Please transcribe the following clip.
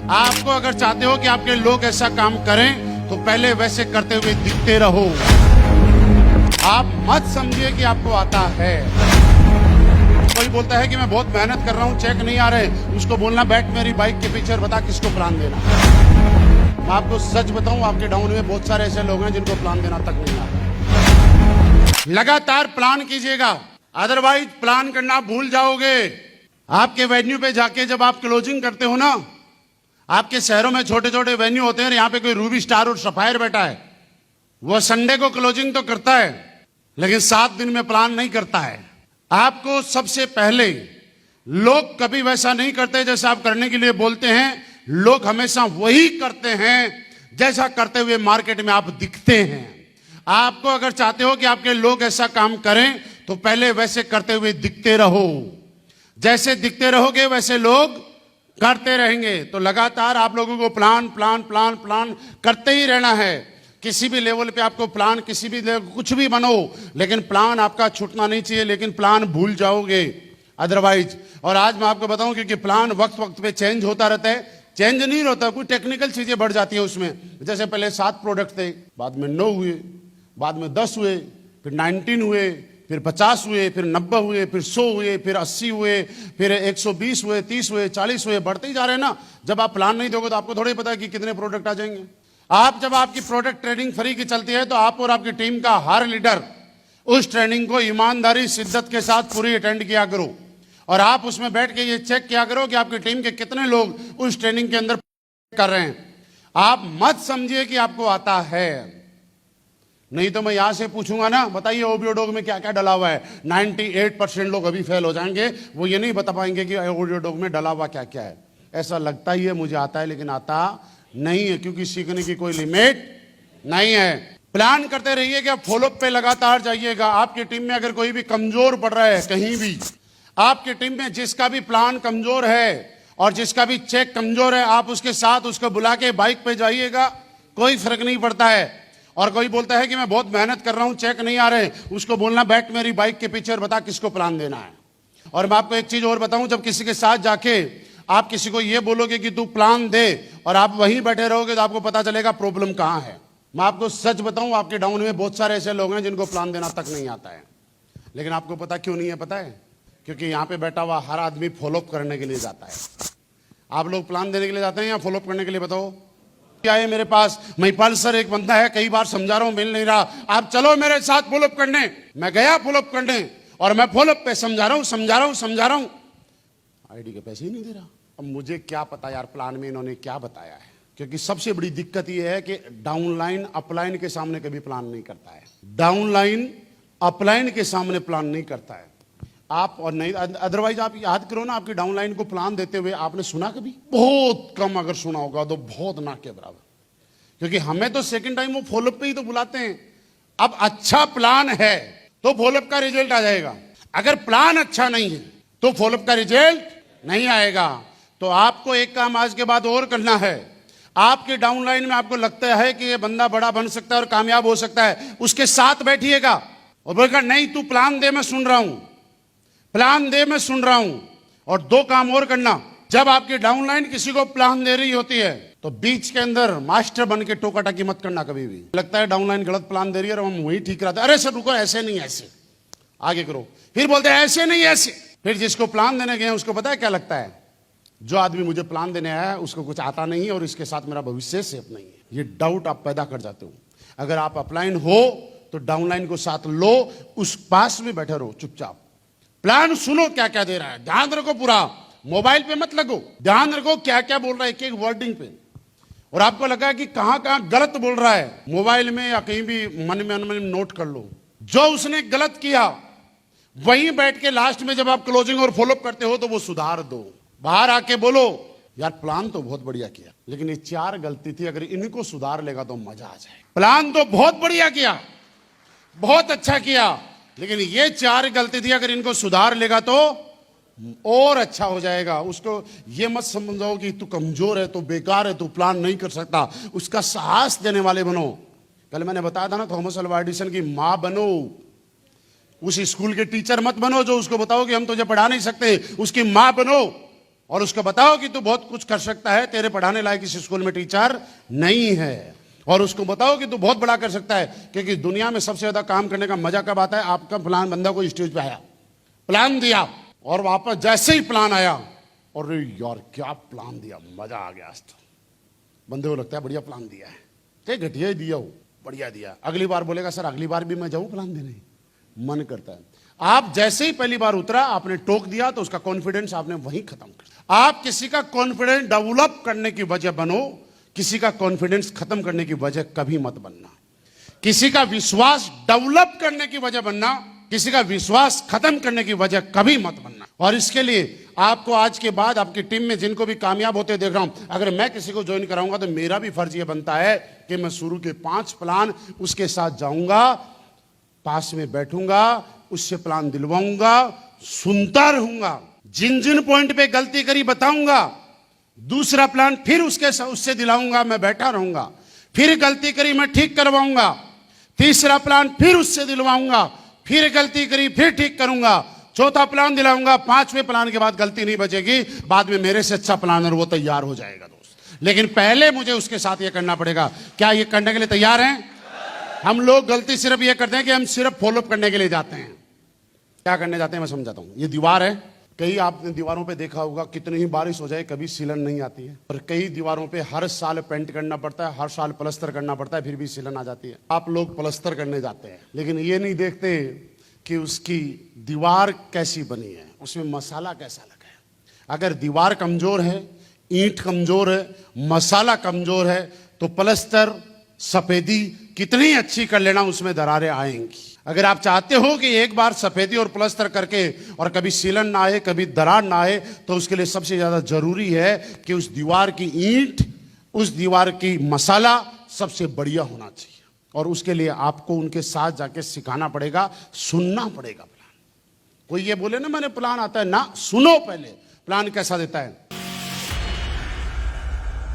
आपको अगर चाहते हो कि आपके लोग ऐसा काम करें तो पहले वैसे करते हुए दिखते रहो। आप मत समझिए कि आपको आता है। कोई बोलता है कि मैं बहुत मेहनत कर रहा हूं, चेक नहीं आ रहे, उसको बोलना बैठ मेरी बाइक के पीछे और बता किसको प्लान देना। मैं आपको सच बताऊं, आपके डाउन में बहुत सारे ऐसे लोग हैं जिनको प्लान देना तक नहीं आता। लगातार प्लान कीजिएगा, अदरवाइज प्लान करना भूल जाओगे। आपके वेन्यू पे जाके जब आप क्लोजिंग करते हो ना, आपके शहरों में छोटे छोटे वेन्यू होते हैं, यहाँ पे कोई रूबी स्टार और सफायर बैठा है, वो संडे को क्लोजिंग तो करता है लेकिन 7 दिन में प्लान नहीं करता है। आपको सबसे पहले, लोग कभी वैसा नहीं करते जैसा आप करने के लिए बोलते हैं, लोग हमेशा वही करते हैं जैसा करते हुए मार्केट में आप दिखते हैं। आपको अगर चाहते हो कि आपके लोग ऐसा काम करें तो पहले वैसे करते हुए दिखते रहो। जैसे दिखते रहोगे वैसे लोग करते रहेंगे। तो लगातार आप लोगों को प्लान प्लान प्लान प्लान करते ही रहना है। किसी भी लेवल पे आपको प्लान, किसी भी लेवल कुछ भी बनो, लेकिन प्लान आपका छूटना नहीं चाहिए, लेकिन प्लान भूल जाओगे अदरवाइज। और आज मैं आपको बताऊं, क्योंकि प्लान वक्त वक्त पे चेंज होता रहता है, चेंज नहीं होता, कुछ टेक्निकल चीजें बढ़ जाती है उसमें। जैसे पहले 7 प्रोडक्ट थे, बाद में 9 हुए, बाद में 10 हुए, फिर 19 हुए, फिर 50 हुए, फिर 90 हुए, फिर 100 हुए, फिर 80 हुए, फिर 120 हुए, 30 हुए, 40 हुए, बढ़ते ही जा रहे हैं ना। जब आप प्लान नहीं दोगे तो आपको थोड़ी पता है कि कितने प्रोडक्ट आ जाएंगे। आप जब आपकी प्रोडक्ट ट्रेनिंग फ्री की चलती है तो आप और आपकी टीम का हर लीडर उस ट्रेनिंग को ईमानदारी शिद्दत के साथ पूरी अटेंड किया करो। और आप उसमें बैठ के ये चेक किया करो कि आपकी टीम के कितने लोग उस ट्रेनिंग के अंदर कर रहे हैं। आप मत समझिए कि आपको आता है, नहीं तो मैं यहां से पूछूंगा ना, बताइए ओबियोडोग में क्या क्या डला हुआ है, 98% लोग अभी फेल हो जाएंगे। वो ये नहीं बता पाएंगे कि ओबियोडोग में डला हुआ क्या क्या है। ऐसा लगता ही है मुझे आता है, लेकिन आता नहीं है, क्योंकि सीखने की कोई लिमिट नहीं है। प्लान करते रहिएगा, फॉलोअप पे लगातार जाइएगा। आपकी टीम में अगर कोई भी कमजोर पड़ रहा है कहीं भी, आपकी टीम में जिसका भी प्लान कमजोर है और जिसका भी चेक कमजोर है, आप उसके साथ उसको बुला के बाइक पे जाइएगा, कोई फर्क नहीं पड़ता है। और कोई बोलता है कि मैं बहुत मेहनत कर रहा हूं, चेक नहीं आ रहे, उसको बोलना बैठ मेरी बाइक के पीछे और बता किसको प्लान देना है। और मैं आपको एक चीज और बताऊं, जब किसी के साथ जाके आप किसी को ये बोलोगे कि तू प्लान दे और आप वहीं बैठे रहोगे तो आपको पता चलेगा प्रॉब्लम कहां है। मैं आपको सच बताऊं, आपके डाउन में बहुत सारे ऐसे लोग हैं जिनको प्लान देना तक नहीं आता है। लेकिन आपको पता क्यों नहीं है? पता है, क्योंकि यहां पे बैठा हुआ हर आदमी फॉलोअप करने के लिए जाता है। आप लोग प्लान देने के लिए जाते हैं या फॉलोअप करने के लिए? बताओ। क्या है मेरे पास महिपाल सर एक बंदा है, कई बार समझा रहा हूं, मिल नहीं रहा, आप चलो मेरे साथ फॉलोअप करने। मैं गया फॉलोअप करने और मैं फॉलोअप पे समझा रहा हूं, आईडी के पैसे ही नहीं दे रहा। अब मुझे क्या पता यार प्लान में इन्होंने क्या बताया है, क्योंकि सबसे बड़ी दिक्कत यह है कि डाउनलाइन अपलाइन के सामने कभी प्लान नहीं करता है। डाउनलाइन अपलाइन के सामने प्लान नहीं करता है। आप और नहीं, अदरवाइज आप याद करो ना, आपकी डाउनलाइन को प्लान देते हुए आपने सुना कभी? बहुत कम, अगर सुना होगा तो बहुत ना के बराबर। क्योंकि हमें तो सेकंड टाइम वो फॉलोअप पे ही तो बुलाते हैं। अब अच्छा प्लान है तो फॉलोअप का रिजल्ट आ जाएगा, अगर प्लान अच्छा नहीं है तो फॉलोअप का रिजल्ट नहीं आएगा। तो आपको एक काम आज के बाद और करना है। आपके डाउनलाइन में आपको लगता है कि ये बंदा बड़ा बन सकता है और कामयाब हो सकता है, उसके साथ बैठिएगा और बोलेगा नहीं तू प्लान दे, मैं सुन रहा हूं, प्लान दे, मैं सुन रहा हूं। और 2 काम और करना, जब आपकी डाउनलाइन किसी को प्लान दे रही होती है तो बीच के अंदर मास्टर बन के टोका टाकी मत करना कभी भी। लगता है डाउनलाइन गलत प्लान दे रही है और हम वही ठीक कराते, अरे सर रुको, ऐसे नहीं ऐसे, आगे करो। फिर बोलते हैं ऐसे नहीं ऐसे। फिर जिसको प्लान देने गए उसको पता है क्या लगता है, जो आदमी मुझे प्लान देने आया है उसको कुछ आता नहीं है और इसके साथ मेरा भविष्य सेफ नहीं है। ये डाउट आप पैदा कर जाते हो। अगर आप अपलाइन हो तो डाउनलाइन को साथ लो, उस पास में बैठे रहो चुपचाप, प्लान सुनो क्या क्या दे रहा है, ध्यान रखो, पूरा मोबाइल पे मत लगो, ध्यान रखो क्या क्या बोल रहा है एक एक वर्डिंग पे। और आपको लगा कि कहां कहां गलत बोल रहा है, मोबाइल में या कहीं भी मन में नोट कर लो। जो उसने गलत किया वहीं बैठ के लास्ट में जब आप क्लोजिंग और फॉलोअप करते हो तो वो सुधार दो। बाहर आके बोलो यार प्लान तो बहुत बढ़िया किया, लेकिन ये 4 गलती थी, अगर इनको सुधार लेगा तो मजा आ जाए। प्लान तो बहुत बढ़िया किया, बहुत अच्छा किया, लेकिन ये 4 गलती थी, अगर इनको सुधार लेगा तो और अच्छा हो जाएगा। उसको ये मत समझो कि तू कमजोर है, तू बेकार है, तू प्लान नहीं कर सकता। उसका साहस देने वाले बनो। कल मैंने बताया था ना, थॉमस अल्वा एडिसन की मां बनो। उस स्कूल के टीचर मत बनो जो उसको बताओ कि हम तुझे पढ़ा नहीं सकते, उसकी मां बनो और उसको बताओ कि तू बहुत कुछ कर सकता है, तेरे पढ़ाने लायक इस स्कूल में टीचर नहीं है। और उसको बताओ कि तू बहुत बड़ा कर सकता है, क्योंकि दुनिया में सबसे ज्यादा काम करने का मजा कब आता है? आपका प्लान बंदा को स्टेज पे आया, प्लान दिया और वापस जैसे ही प्लान आया, और यार क्या प्लान दिया, मजा आ गया। आज तो बंदे को लगता है बढ़िया प्लान दिया है, क्या घटिया ही दिया हो, बढ़िया दिया। अगली बार बोलेगा सर अगली बार भी मैं जाऊं प्लान देने, मन करता है। आप जैसे ही पहली बार उतरा, आपने टोक दिया तो उसका कॉन्फिडेंस आपने वहीं खत्म कर दिया। आप किसी का कॉन्फिडेंस डेवलप करने की वजह बनो, किसी का कॉन्फिडेंस खत्म करने की वजह कभी मत बनना। किसी का विश्वास डेवलप करने की वजह बनना, किसी का विश्वास खत्म करने की वजह कभी मत बनना। और इसके लिए आपको आज के बाद आपकी टीम में जिनको भी कामयाब होते देख रहा हूं, अगर मैं किसी को ज्वाइन कराऊंगा तो मेरा भी फर्ज यह बनता है कि मैं शुरू के 5 प्लान उसके साथ जाऊंगा, पास में बैठूंगा, उससे प्लान दिलवाऊंगा, सुनता रहूंगा, जिन जिन पॉइंट पे गलती करी बताऊंगा, दूसरा प्लान फिर उससे दिलाऊंगा, मैं बैठा रहूंगा, फिर गलती करी मैं ठीक करवाऊंगा, तीसरा प्लान फिर उससे दिलवाऊंगा, फिर गलती करी फिर ठीक करूंगा, चौथा प्लान दिलाऊंगा, 5वें प्लान के बाद गलती नहीं बचेगी, बाद में मेरे से अच्छा प्लानर वो तैयार हो जाएगा दोस्त। लेकिन पहले मुझे उसके साथ ये करना पड़ेगा। क्या ये करने के लिए तैयार हैं? हम लोग गलती सिर्फ ये करते हैं कि हम सिर्फ फॉलोअप करने के लिए जाते हैं। क्या करने जाते हैं मैं समझाता हूं। ये दीवार है, कई आपने दीवारों पे देखा होगा, कितनी ही बारिश हो जाए कभी सीलन नहीं आती है, और कई दीवारों पे हर साल पेंट करना पड़ता है, हर साल प्लस्तर करना पड़ता है, फिर भी सीलन आ जाती है। आप लोग प्लस्तर करने जाते हैं, लेकिन ये नहीं देखते कि उसकी दीवार कैसी बनी है, उसमें मसाला कैसा लगा है। अगर दीवार कमजोर है, ईंट कमजोर है, मसाला कमजोर है, तो प्लस्तर सफेदी कितनी अच्छी कर लेना, उसमें दरारें आएंगी। अगर आप चाहते हो कि एक बार सफेदी और प्लस्तर करके और कभी सीलन ना आए, कभी दरार ना आए, तो उसके लिए सबसे ज्यादा जरूरी है कि उस दीवार की ईंट, उस दीवार की मसाला सबसे बढ़िया होना चाहिए। और उसके लिए आपको उनके साथ जाके सिखाना पड़ेगा, सुनना पड़ेगा प्लान। कोई ये बोले ना मैंने प्लान आता है ना, सुनो पहले प्लान कैसा देता है।